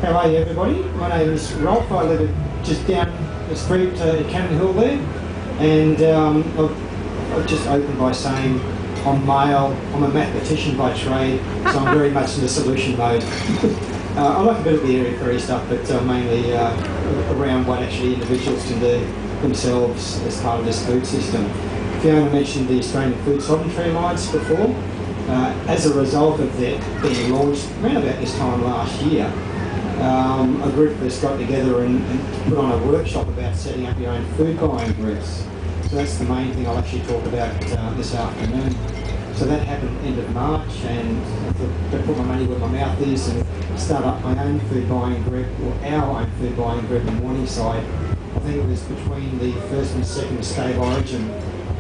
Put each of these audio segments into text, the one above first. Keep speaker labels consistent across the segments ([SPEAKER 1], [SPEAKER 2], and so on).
[SPEAKER 1] How are you, everybody? My name is Rolf. I live just down the street at Cannon Hill there, and I've just opened by saying I'm male, I'm a mathematician by trade, so I'm very much in the solution mode. I like a bit of the area fairy stuff, but mainly around what actually individuals can do themselves as part of this food system. Fiona mentioned the Australian Food Sovereignty Alliance before. As a result of that being launched around about this time last year, a group of us got together and put on a workshop about setting up your own food buying groups. So that's the main thing I'll actually talk about this afternoon. So that happened end of March, and I thought I'd put my money where my mouth is and start up my own food buying group, or our own food buying group in Morningside. I think it was between the first and second State of Origin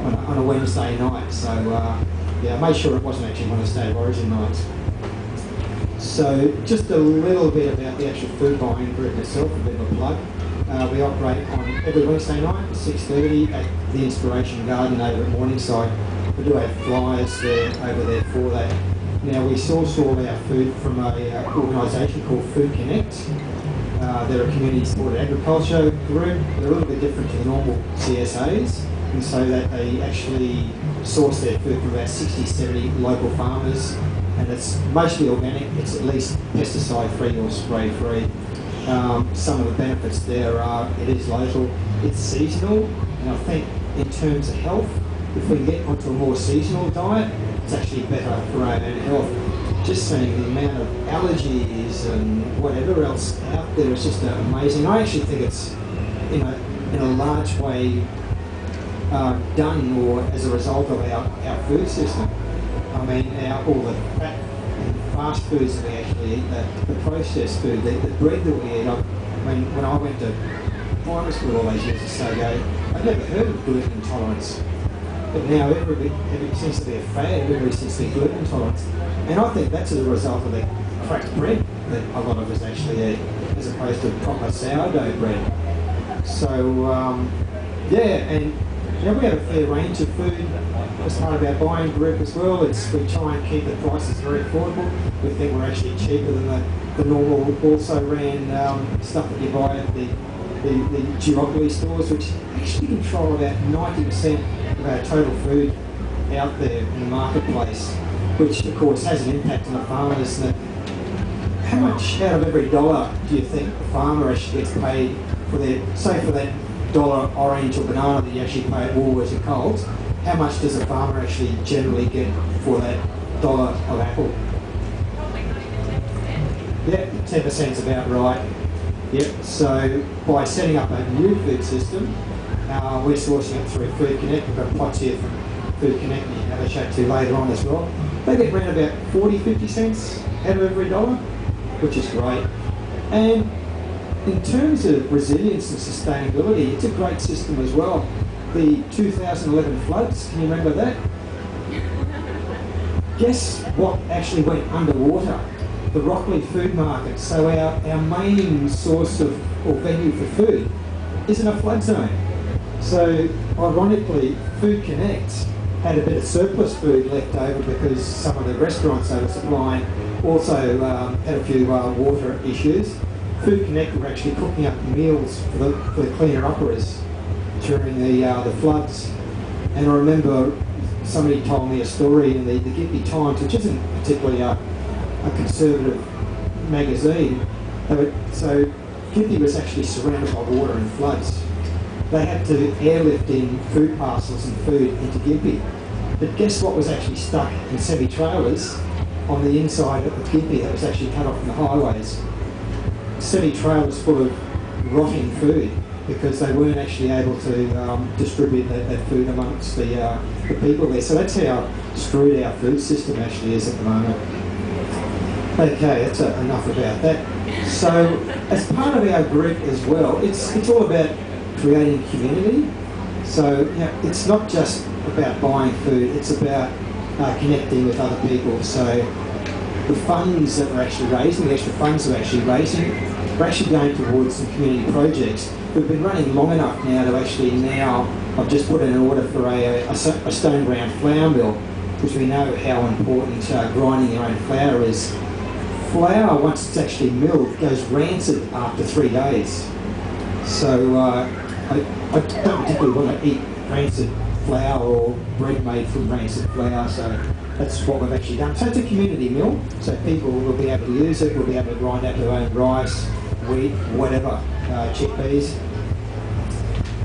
[SPEAKER 1] on a Wednesday night. So yeah, I made sure it wasn't actually one of the State of Origin nights. So just a little bit about the actual food buying group itself, a bit of a plug. We operate on every Wednesday night at 6:30 at the Inspiration Garden over at Morningside. We do have flyers there over there for that. Now we source all our food from an organisation called Food Connect. They're a community supported agriculture group. They're a little bit different to the normal CSAs, and so that they actually source their food from about 60-70 local farmers, and it's mostly organic. It's at least pesticide-free or spray-free. Some of the benefits there are it is local, it's seasonal, and I think in terms of health, if we get onto a more seasonal diet, it's actually better for our own health. Just seeing the amount of allergies and whatever else out there is just amazing. I actually think it's in a large way done or as a result of our food system. I mean, all the fat and fast foods that we actually eat, the processed food, the bread that we eat. I mean, when I went to primary school all those years or so ago, I'd never heard of gluten intolerance. But now everybody seems to be a fad, everybody seems to be gluten intolerant. And I think that's as a result of the cracked bread that a lot of us actually eat, as opposed to proper sourdough bread. So, yeah, and we have a fair range of food as part of our buying group as well. We try and keep the prices very affordable. We think we're actually cheaper than the normal also ran stuff that you buy at the duopoly stores, which actually control about 90% of our total food out there in the marketplace, which of course has an impact on the farmers. How much out of every dollar do you think the farmer actually gets paid for for that dollar orange or banana that you actually pay at Woolworths or Coles? How much does a farmer actually generally get for that dollar of apple? Yeah, 10% is about right. Yep, so by setting up a new food system, we're sourcing it through Food Connect. We've got plots here from Food Connect, we can have a chat to later on as well. They get around about 40-50 cents out of every dollar, which is great. And in terms of resilience and sustainability, it's a great system as well. The 2011 floods, can you remember that? Guess what actually went underwater? The Rockley food market. So our main source of, or venue for food, is in a flood zone. So ironically, Food Connect had a bit of surplus food left over because some of the restaurants they were supplying also had a few water issues. Food Connect were actually cooking up meals for the cleaner-uppers during the floods. And I remember somebody told me a story in the Gympie Times, which isn't particularly a conservative magazine. So Gympie was actually surrounded by water and floods. They had to airlift in food parcels and food into Gympie. But guess what was actually stuck in semi-trailers on the inside of Gympie that was actually cut off from the highways? Semi-trailers full of rotting food because they weren't actually able to distribute that food amongst the people there. So that's how screwed our food system actually is at the moment. Okay, that's enough about that. So, as part of our group as well, it's all about creating community. So, it's not just about buying food, it's about connecting with other people. So, the funds that we're actually raising, the extra funds that we're actually raising, we're actually going towards some community projects. We've been running long enough now to actually I've just put in an order for a stone ground flour mill, because we know how important grinding your own flour is flour, once it's actually milled, goes rancid after 3 days. So I don't particularly want to eat rancid flour or bread made from rancid flour, so that's what we've actually done. So it's a community mill, so people will be able to use it, will be able to grind out their own rice, wheat, whatever, chickpeas.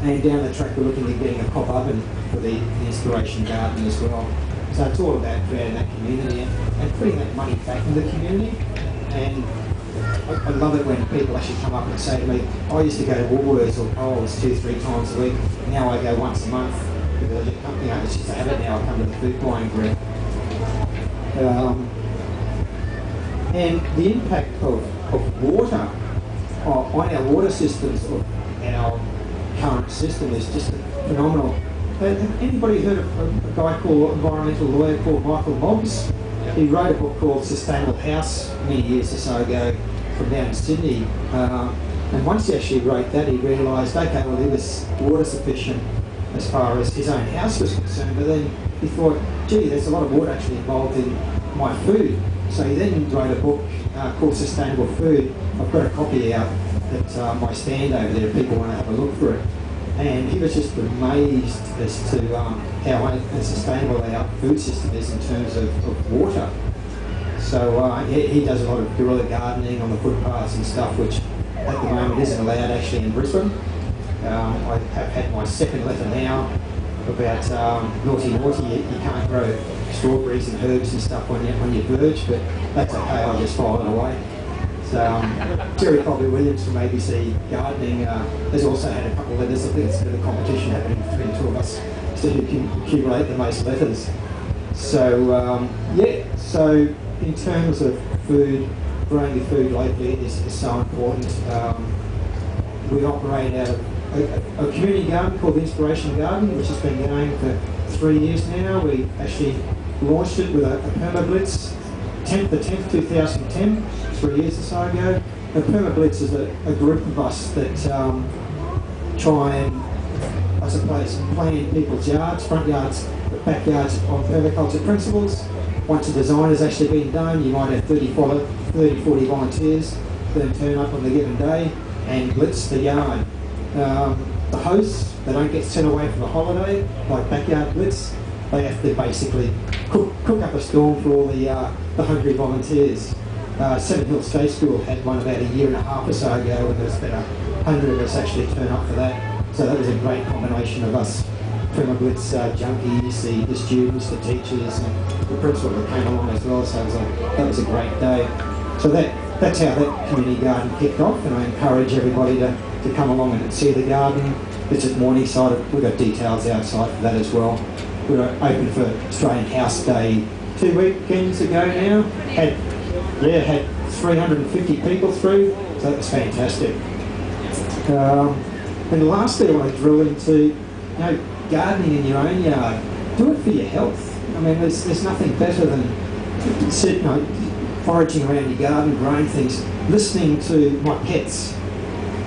[SPEAKER 1] And down the track we're looking at getting a pop oven for the inspiration garden as well. So it's all about creating that community and putting that money back in the community. And I love it when people actually come up and say to me, I used to go to Woolworths or Coles 2-3 times a week, now I go once a month, because it's just a habit now, I come to the food buying group. And the impact of water on our water systems, or our current system, is just phenomenal. Anybody heard of a guy called, environmental lawyer called Michael Mobbs? He wrote a book called Sustainable House many years or so ago from down in Sydney. And once he actually wrote that, he realised, okay, well, he was water sufficient as far as his own house was concerned, but then he thought, gee, there's a lot of water actually involved in my food. So he then wrote a book called Sustainable Food. I've got a copy out at my stand over there if people want to have a look for it. And he was just amazed as to how unsustainable our food system is in terms of water. So he does a lot of guerrilla gardening on the footpaths and stuff, which at the moment isn't allowed actually in Brisbane. I have had my second letter now about naughty, you can't grow strawberries and herbs and stuff on your verge, but that's okay, I'll just file it away. So Jerry Williams from ABC Gardening has also had a couple of letters. I think it's a bit of a competition happening between the two of us to who can accumulate the most letters. So yeah, so in terms of food, growing your food locally is so important. We operate out of a community garden called the Inspiration Garden, which has been going for 3 years now. We actually launched it with a perma-blitz, the 10th, 2010, 3 years or so ago. And perma-blitz is a group of us that try and, I suppose, plan people's yards, front yards, backyards on permaculture principles. Once a design has actually been done, you might have 30, 40 volunteers that turn up on the given day and blitz the yard. The hosts, they don't get sent away for the holiday, like backyard blitz. They have to basically cook up a storm for all the hungry volunteers. Seven Hills State School had one about a year and a half or so ago, and there was about 100 of us actually turn up for that. So that was a great combination of us Prima Blitz junkies, the students, the teachers, and the principal that came along as well. So that was a great day. So that's how that community garden kicked off, and I encourage everybody to come along and see the garden. It's at Morningside. We've got details outside for that as well. We were open for Australian House Day 2 weekends ago now. Had 350 people through, so that was fantastic. And lastly, I want to drill into, gardening in your own yard. Do it for your health. I mean, there's nothing better than sitting, foraging around your garden, growing things, listening to my pets.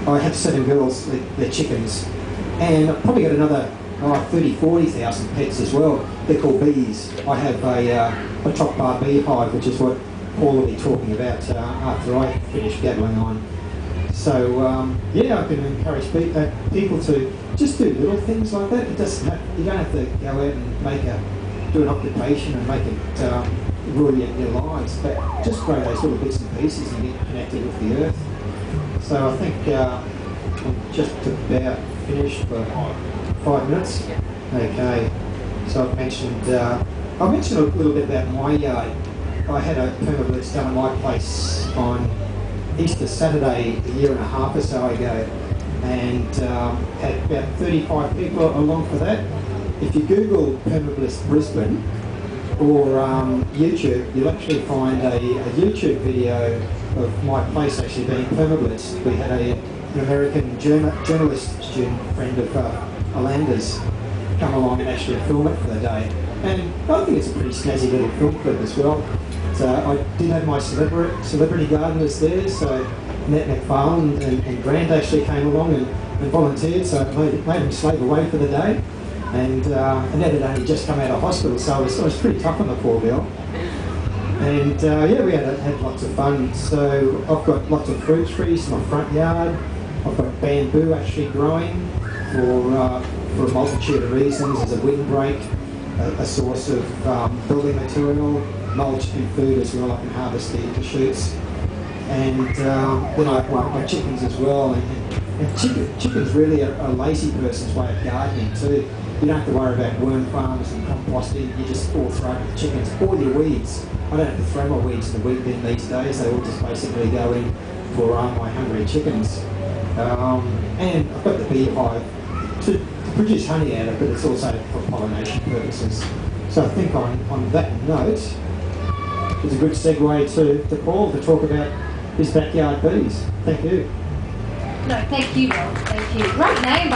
[SPEAKER 1] I have 7 girls, they're chickens, and I've probably got another 30, 40,000 pets as well. They're called bees. I have a top bar beehive, which is what Paul will be talking about after I finish gabbling on. So yeah, I can encourage people to just do little things like that. It doesn't have, you don't have to go out and do an occupation and make it rule your lives, but just grow those little bits and pieces and get connected with the earth. So I think I'm just about finished for 5 minutes. Okay, so I've mentioned a little bit about my yard. I had a permablitz done at my place on Easter Saturday a year and a half or so ago, and had about 35 people along for that. If you Google permablitz Brisbane or YouTube, you'll actually find a YouTube video of my place actually being permablitzed. We had an American journalist student friend of Alanda's come along and actually film it for the day. And I think it's a pretty snazzy little film clip as well. So I did have my celebrity gardeners there, so Nat McFarlane and Grant actually came along and volunteered, so I made them slave away for the day. And Annette had only just come out of hospital, so it was pretty tough on the poor girl. And yeah, we had lots of fun. So I've got lots of fruit trees in my front yard. I've got bamboo actually growing for a multitude of reasons. As a windbreak, a source of building material, mulch and food as well. I can harvest the shoots. And then I have my chickens as well. And chicken's really a lazy person's way of gardening too. You don't have to worry about worm farms and composting. You just all throw the chickens, all your weeds. I don't have to throw my weeds in the weed bin these days. They all just basically go in for my hungry chickens. And I've got the beehive to produce honey out of, but it's also for pollination purposes. So I think on that note, it's a good segue to Paul to talk about his backyard bees. Thank you.
[SPEAKER 2] No, thank you, Rolf. Thank you. Great name.